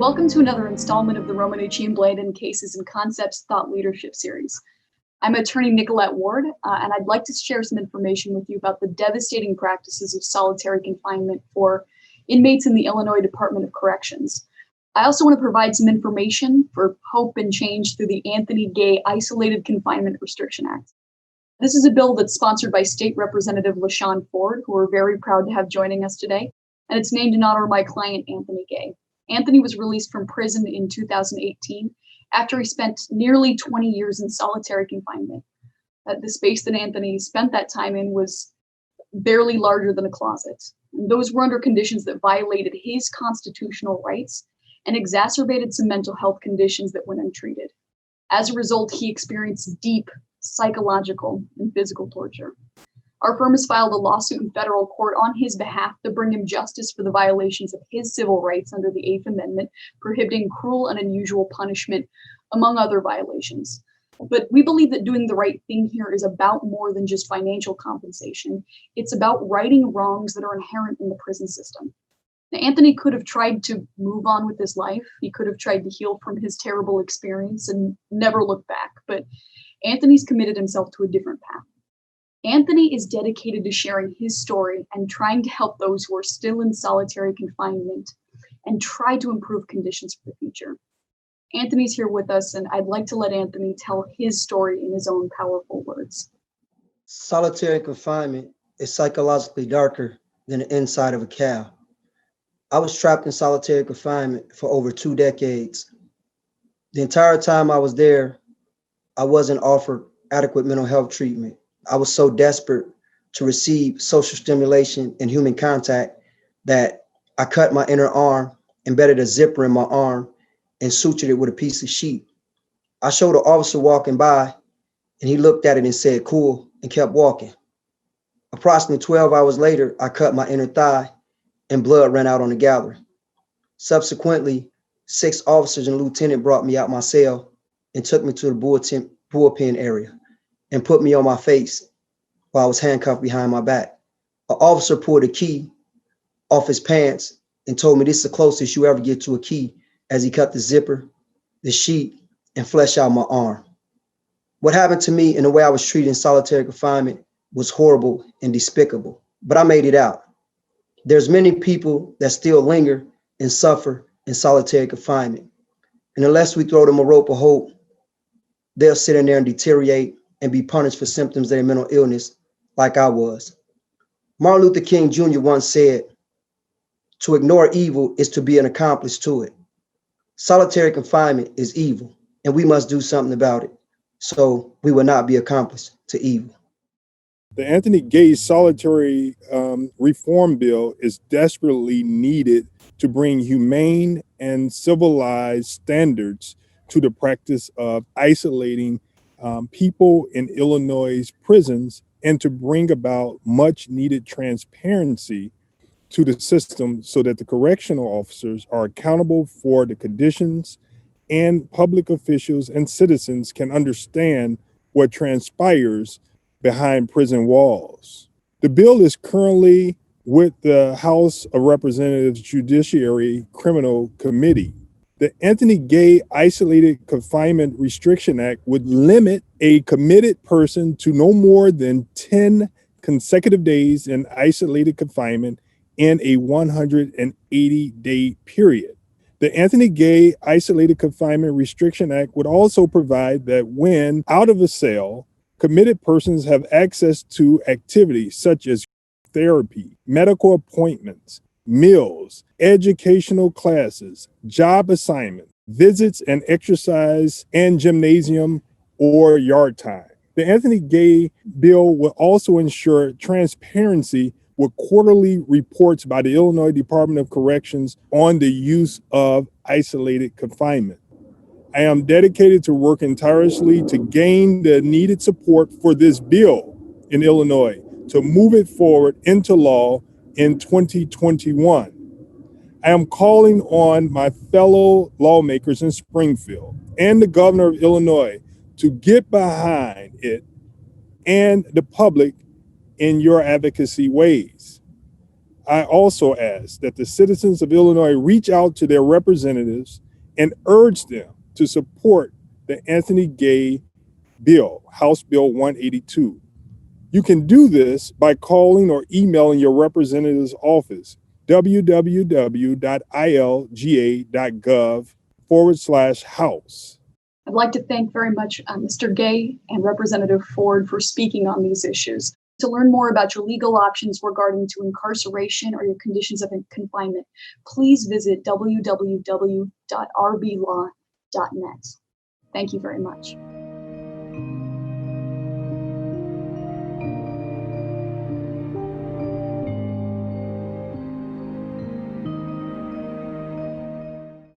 Welcome to another installment of the Romanucci Blandin Cases and Concepts Thought Leadership Series. I'm attorney Nicolette Ward, and I'd like to share some information with you about the devastating practices of solitary confinement for inmates in the Illinois Department of Corrections. I also want to provide some information for hope and change through the Anthony Gay Isolated Confinement Restriction Act. This is a bill that's sponsored by State Representative Shawn, who we're very proud to have joining us today, and it's named in honor of my client, Anthony Gay. Anthony was released from prison in 2018 after he spent nearly 20 years in solitary confinement. The space that Anthony spent that time in was barely larger than a closet. And those were under conditions that violated his constitutional rights and exacerbated some mental health conditions that went untreated. As a result, he experienced deep psychological and physical torture. Our firm has filed a lawsuit in federal court on his behalf to bring him justice for the violations of his civil rights under the Eighth Amendment, prohibiting cruel and unusual punishment, among other violations. But we believe that doing the right thing here is about more than just financial compensation. It's about righting wrongs that are inherent in the prison system. Now, Anthony could have tried to move on with his life. He could have tried to heal from his terrible experience and never look back. But Anthony's committed himself to a different path. Anthony is dedicated to sharing his story and trying to help those who are still in solitary confinement and try to improve conditions for the future. Anthony's here with us, and I'd like to let Anthony tell his story in his own powerful words. Solitary confinement is psychologically darker than the inside of a cow. I was trapped in solitary confinement for over 2 decades. The entire time I was there, I wasn't offered adequate mental health treatment. I was so desperate to receive social stimulation and human contact that I cut my inner arm, embedded a zipper in my arm, and sutured it with a piece of sheet. I showed an officer walking by, and he looked at it and said, "Cool," and kept walking. Approximately 12 hours later, I cut my inner thigh, and blood ran out on the gallery. Subsequently, 6 officers and a lieutenant brought me out my cell and took me to the bullpen area and put me on my face while I was handcuffed behind my back. An officer pulled a key off his pants and told me this is the closest you ever get to a key, as he cut the zipper, the sheet, and fleshed out my arm. What happened to me and the way I was treated in solitary confinement was horrible and despicable, but I made it out. There's many people that still linger and suffer in solitary confinement. And unless we throw them a rope of hope, they'll sit in there and deteriorate and be punished for symptoms of their mental illness like I was. Martin Luther King Jr. once said, "To ignore evil is to be an accomplice to it." Solitary confinement is evil, and we must do something about it so we will not be accomplice to evil. The Anthony Gay Solitary Reform Bill is desperately needed to bring humane and civilized standards to the practice of isolating people in Illinois' prisons, and to bring about much needed transparency to the system so that the correctional officers are accountable for the conditions, and public officials and citizens can understand what transpires behind prison walls. The bill is currently with the House of Representatives Judiciary Criminal Committee. The Anthony Gay Isolated Confinement Restriction Act would limit a committed person to no more than 10 consecutive days in isolated confinement in a 180-day period. The Anthony Gay Isolated Confinement Restriction Act would also provide that when out of a cell, committed persons have access to activities such as therapy, medical appointments, meals, educational classes, job assignments, visits and exercise, and gymnasium or yard time. The Anthony Gay bill will also ensure transparency with quarterly reports by the Illinois Department of Corrections on the use of isolated confinement. I am dedicated to working tirelessly to gain the needed support for this bill in Illinois to move it forward into law in 2021. I am calling on my fellow lawmakers in Springfield and the governor of Illinois to get behind it and the public in your advocacy ways. I also ask that the citizens of Illinois reach out to their representatives and urge them to support the Anthony Gay bill, House Bill 182. You can do this by calling or emailing your representative's office, www.ilga.gov/house. I'd like to thank very much Mr. Gay and Representative Ford for speaking on these issues. To learn more about your legal options regarding to incarceration or your conditions of confinement, please visit www.rblaw.net. Thank you very much.